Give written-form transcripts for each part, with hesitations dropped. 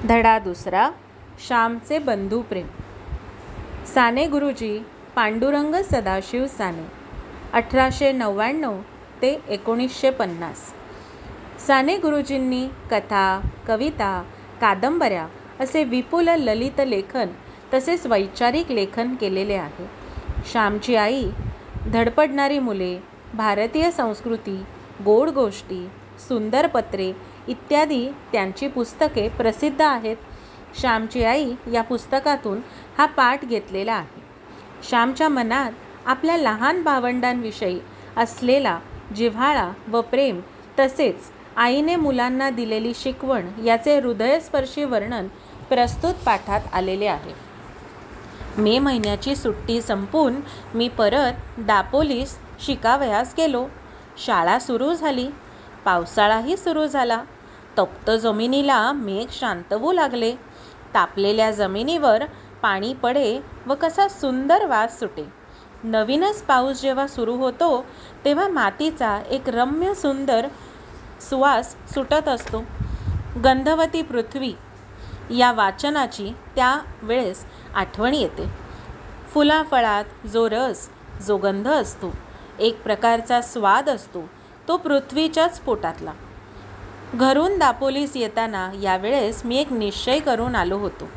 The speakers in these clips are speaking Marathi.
धडा दुसरा. श्यामचे बंधुप्रेम. साने गुरुजी पांडुरंग सदाशिव साने 1899 ते 1950. साने गुरुजींनी कथा, कविता, कादंबऱ्या असे विपुल ललित लेखन तसेच वैचारिक लेखन केलेले आहे. श्यामची आई, धडपडणारी मुले, भारतीय संस्कृती, गोड गोष्टी, सुंदर पत्रे इत्यादी त्यांची पुस्तके प्रसिद्ध आहेत. श्यामची आई या पुस्तकातून हा पाठ घेतलेला आहे. श्यामच्या मनात आपल्या लहान भावंडांविषयी असलेला जिव्हाळा व प्रेम तसेच आईने मुलांना दिलेली शिकवण याचे हृदयस्पर्शी वर्णन प्रस्तुत पाठात आलेले आहे. मे महिन्याची सुट्टी संपून मी परत दापोलीस शिकावयास गेलो. शाळा सुरू झाली. पावसाळाही सुरू झाला. तप्त जमिनीला मेघ शांतवू लागले. तापलेल्या जमिनीवर पाणी पडे व कसा सुंदर वास सुटे. नवीनच पाऊस जेव्हा सुरू होतो तेव्हा मातीचा एक रम्य सुंदर सुवास सुटत असतो. गंधवती पृथ्वी या वाचनाची त्या वेळेस आठवण येते. फुलाफळात जो रस, जो गंध असतो, एक प्रकारचा स्वाद असतो, तो पृथ्वीच्याच पोटातला. घरून दापोलीस येताना यावेळेस मी एक निश्चय करून आलो होतो.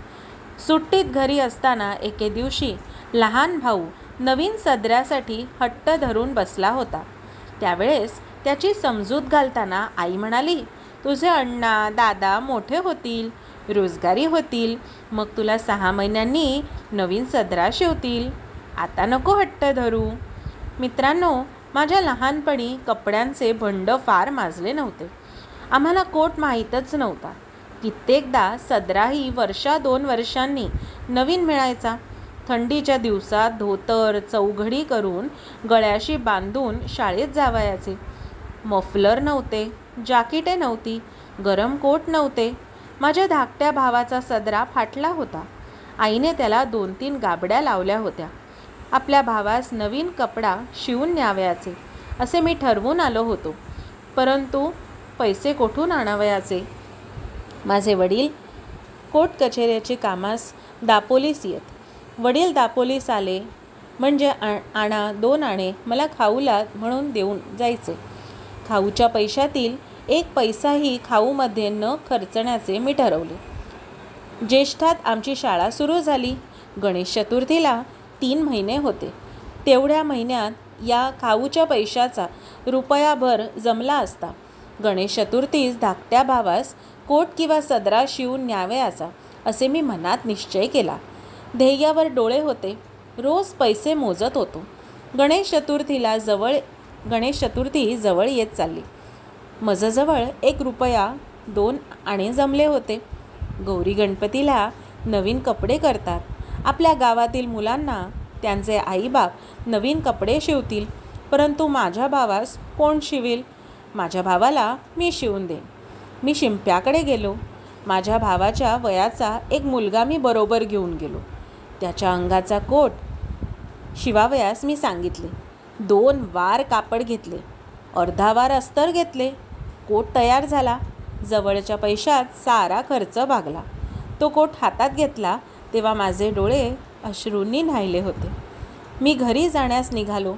सुट्टीत घरी असताना एके दिवशी लहान भाऊ नवीन सदऱ्यासाठी हट्ट धरून बसला होता. त्यावेळेस त्याची समजूत घालताना आई म्हणाली, तुझे अण्णा दादा मोठे होतील, रोजगारी होतील, मग तुला 6 महिन्यांनी नवीन सदरा शिवतील. आता नको हट्ट धरू. मित्रांनो, माझ्या लहानपणी कपड्यांचे भंड फार माजले नव्हते. आम्हाला कोट माहीतच नव्हता. कित्येकदा सदराही 1-2 वर्षांनी नवीन मिळायचा. थंडीच्या दिवसात धोतर चौघडी करून गळ्याशी बांधून शाळेत जावयाचे. मफलर नव्हते, जाकीटे नव्हती, गरम कोट नव्हते. माझ्या धाकट्या भावाचा सदरा फाटला होता. आईने त्याला 2-3 गाबड्या लावल्या होत्या. आपल्या भावास नवीन कपडा शिवून न्यावयाचे असे मी ठरवून आलो होतो. परंतु पैसे कोठून आणावयाचे? माझे वडील कोर्ट कचेरीचे कामास दापोलीस येत. वडील दापोलीस आले म्हणजे आणा 2 आणे मला खाऊला म्हणून देऊन जायचे. खाऊच्या पैशातील 1 पैसाही खाऊमध्ये न खर्चण्याचे मी ठरवले. ज्येष्ठात आमची शाळा सुरू झाली. गणेश चतुर्थीला 3 महिने होते. तेवढ्या महिन्यात या खाऊच्या पैशाचा रुपयाभर जमला असता. गणेश चतुर्थीस धाकट्या भावास कोट किंवा सदरा शिवून न्यावयाचा असे मी मनात निश्चय केला. ध्येयावर डोळे होते. रोज पैसे मोजत होतो. गणेश चतुर्थी जवळ येत चालली. मजजवळ 1 रुपया 2 आणे जमले होते. गौरी गणपतीला नवीन कपडे करतात. आपल्या गावातील मुलांना त्यांचे आईबाप नवीन कपडे शिवतील. परंतु माझ्या भावास कोण शिवील? माझ्या भावाला मी शिवून देईन. मी शिंप्याकडे गेलो. माझ्या भावाच्या वयाचा एक मुलगा मी बरोबर घेऊन गेलो. त्याच्या अंगाचा कोट शिवावयास मी सांगितले. 2 वार कापड घेतले. अर्धा वार अस्तर घेतले. कोट तयार झाला. जवळच्या पैशात सारा खर्च भागला. तो कोट हातात घेतला तेव्हा माझे डोळे अश्रूंनी न्हायले होते. मी घरी जाण्यास निघालो.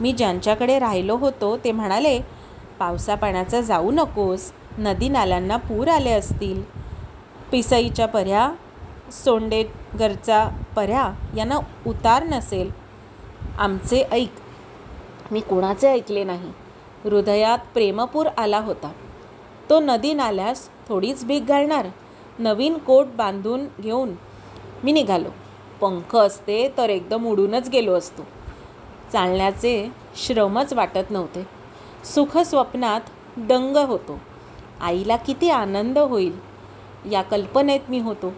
मी ज्यांच्याकडे राहिलो होतो ते म्हणाले, पावसा पाण्याचा जाऊ नकोस, नदी नाल्यांना पूर आले असतील. पिसईच्या पर्या, सोंडेगरचा पर्या यांना उतार नसेल. आमचे ऐक. मी कोणाचे ऐकले नाही. हृदयात प्रेमपूर आला होता. तो नदी नाल्यास थोडीच भीक घालणार. नवीन कोट बांधून घेऊन मी निघालो. पंख असते तर एकदम उडूनच गेलो असतो. चालण्याचे श्रमच वाटत नव्हते. सुख स्वप्नात दंग होतो. आईला किती आनंद होईल या कल्पनेत मी होतो.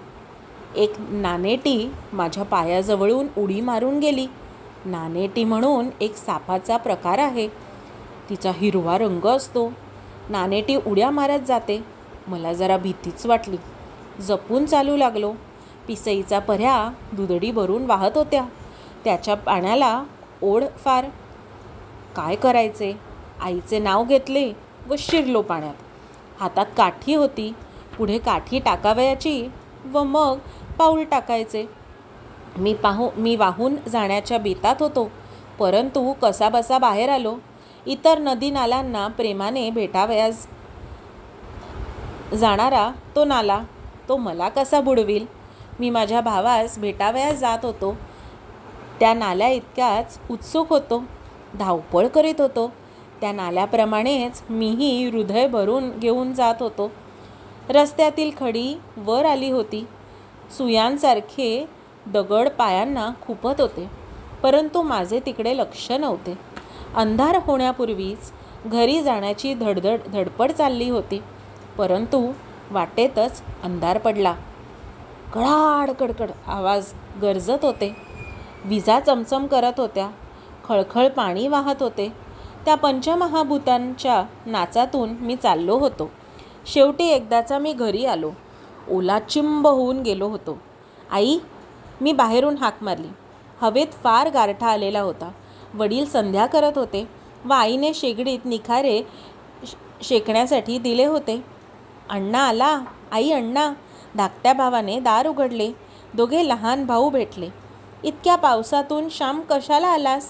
एक नानेटी माझ्या पायाजवळून उडी मारून गेली. नानेटी म्हणून एक सापाचा प्रकार आहे. तिचा हिरवा रंग असतो. नानेटी उड्या मारत जाते. मला जरा भीतीच वाटली. जपून चालू लागलो. पिसईचा पर्या दुधडी भरून वाहत होत्या. त्याच्या पाण्याला ओढ फार. काय करायचे? आईचे नाव घेतले व शिरलो पाण्यात. हातात काठी होती. पुढे काठी टाकावयाची व मग पाऊल टाकायचे. मी वाहून जाण्याच्या बेतात होतो, परंतु कसाबसा बाहेर आलो. इतर नदी नाल्यांना प्रेमाने भेटावयास जाणारा तो नाला तो मला कसा बुडविल. मी माझ्या भावास भेटावयास जात होतो. त्या नाल्या इतक्याच उत्सुक होतो, धावपळ करीत होतो. त्या नाल्याप्रमाणेच मीही हृदय भरून घेऊन जात होतो. रस्त्यातील खडी वर आली होती. सुयांसारखे दगड पायांना खुपत होते, परंतु माझे तिकडे लक्ष नव्हते. अंधार होण्यापूर्वीच घरी जाण्याची धडपड चालली होती, परंतु वाटेतच अंधार पडला. कडाड कडकड आवाज गरजत होते. विजा चमचम करत होत्या. खळखळ पाणी वाहत होते. त्या पंचमहाभूतांच्या नाचातून मी चाललो होतो. शेवटी एकदाचा मी घरी आलो. ओलाचिंब होऊन गेलो होतो. आई, मी बाहेरून हाक मारली. हवेत फार गारठा आलेला होता. वडील संध्या करत होते व आईने शेगडीत निखारे शेकण्यासाठी दिले होते. अण्णा आला, आई अण्णा. धाकट्या भावाने दार उघडले. दोघे लहान भाऊ भेटले. इतक्या पावसातून श्याम कशाला आलास?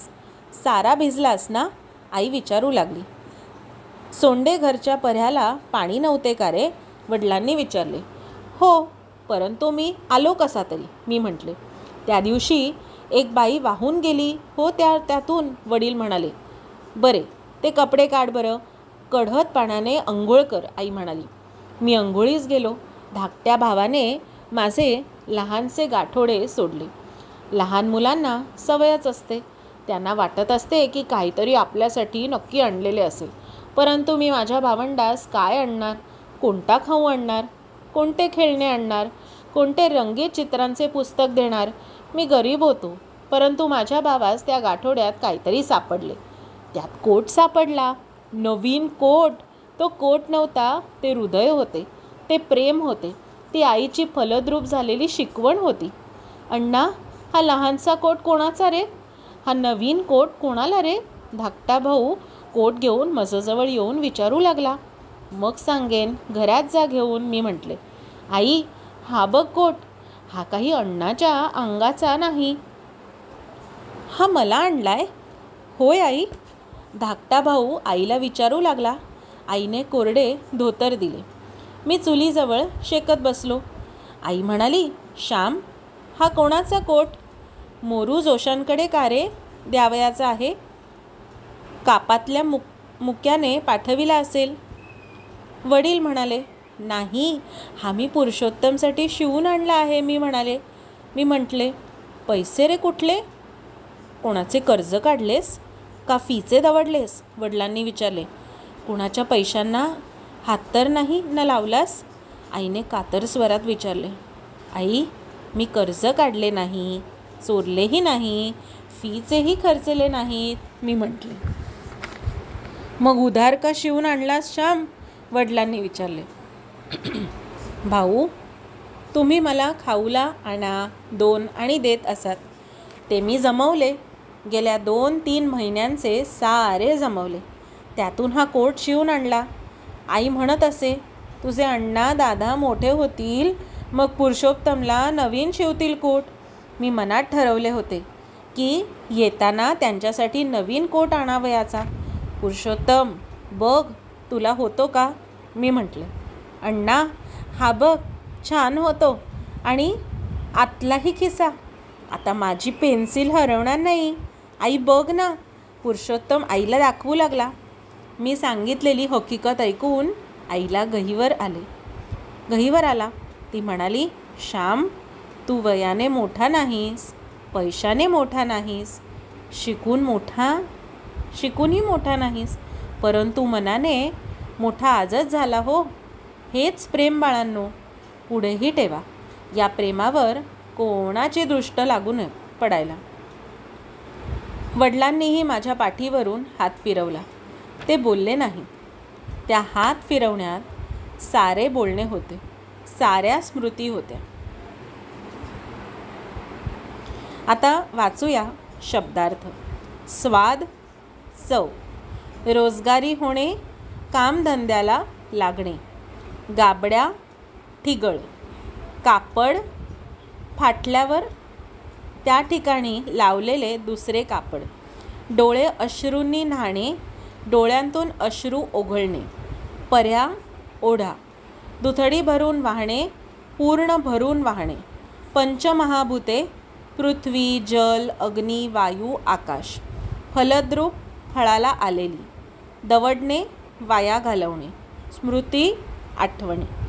सारा भिजलास ना? आई विचारू लागली. सोंडे घरच्या पर्ह्याला पाणी नव्हते का रे? वडिलांनी विचारले. हो, परंतु मी आलो कसा तरी, मी म्हटले. त्या दिवशी एक बाई वाहून गेली हो त्यातून, वडील म्हणाले. बरे, ते कपडे काढ बरं, कढत पाण्याने अंघोळ कर, आई म्हणाली. मी अंघोळीस गेलो. धाकट्या भावाने माझे लहानसे गाठोडे सोडले. लहान मुलांना सवयच असते. त्यांना वाटत असते की काहीतरी आपल्यासाठी नक्की आणलेले असेल. परंतु मी माझ्या भावंडास काय आणणार? कोणता खाऊ आणणार? कोणते खेळणे आणणार? कोणते रंगीत चित्रांचे पुस्तक देणार? मी गरीब होतो, परंतु माझ्या भावास त्या गाठोड्यात काहीतरी सापडले. त्यात कोट सापडला. नवीन कोट. तो कोट नव्हता, ते हृदय होते, ते प्रेम होते, ती आईची फलद्रूप झालेली शिकवण होती. अण्णा, हा लहानसा कोट कोणाचा रे? हा नवीन कोट कोणाला रे? धाकटा भाऊ कोट घेऊन माझ्याजवळ येऊन विचारू लागला. मग सांगेन, घरात जा घेऊन, मी म्हटले. आई, हा बघ कोट, हा काही अण्णाच्या अंगाचा नाही. हा मला आणलाय? होय आई. धाकटा भाऊ आईला विचारू लागला. आईने कोरडे धोतर दिले. मी चुलीजवळ शेकत बसलो. आई म्हणाली, श्याम, हा कोणाचा कोट? मोरू जोशांकडे का रे द्यावयाचा आहे? कापातल्या मुक्याने पाठविला असेल. वडील म्हणाले, नाही, हा मी पुरुषोत्तमसाठी शिवून आणला आहे, मी म्हटले. पैसे रे कुठले? कोणाचे कर्ज काढलेस का फीचे दवडलेस? वडिलांनी विचारले. कोणाच्या पैशांना हात तर नाही न लावलास? आईने कातर स्वरात विचारले. आई, मी कर्ज काढले नाही, चोरलेही नाही, फीचेही खर्चले नाहीत, मी म्हटले. मग उधार का शिवून आणलास श्याम? वडिलांनी विचारले. भाऊ, तुम्ही मला खाऊला आणा 2 आणि देत असात, ते मी जमवले. गेल्या 2-3 महिन्यांचे सारे जमवले. त्यातून हा कोट शिवून आणला. आई म्हणत असे, तुझे अण्णा दादा मोठे होतील, मग पुरुषोत्तमला नवीन शिवतील कोट. मी मनात ठरवले होते की येताना त्यांच्यासाठी नवीन कोट आणावयाचा. पुरुषोत्तम, बघ, तुला होतो का? मी म्हटले. अण्णा, हा बघ, छान होतो, आणि आतलाही खिसा. आता माझी पेन्सिल हरवणार नाही. आई बघ ना. पुरुषोत्तम आईला दाखवू लागला. मी सांगितलेली हकीकत ऐकून आईला गहिवर आला. ती म्हणाली, श्याम, तू वयाने मोठा नाहीस, पैशाने मोठा नाहीस, शिकूनही मोठा नाहीस, परंतु मनाने मोठा आजच झाला हो. हेच प्रेम बाळांनो, पुढेही ठेवा. या प्रेमावर कोणाची दृष्ट लागू नये पडायला. वडिलांनीही माझ्या पाठीवरून हात फिरवला. ते बोलले नाही. त्या हात फिरवण्यात सारे बोलणे होते, साऱ्या स्मृती होत्या. आता वाचूया शब्दार्थ. स्वाद, चव, रोजगारी होणे, कामधंद्याला लागणे, गाबड्या, ठिगळ. कापड फाटल्यावर त्या ठिकाणी लावलेले दुसरे कापड. डोळे अश्रूंनी न्हाणे, डोळ्यांतून अश्रू ओघळणे. पर्या ओढा. दुथडी भरून वाहणे, पूर्ण भरून वाहणे. पंचमहाभूते पृथ्वी, जल, अग्नी, वायू, आकाश. फलद्रूप फळाला आलेली. दवडणे, वाया घालवणे. स्मृती, आठवणी.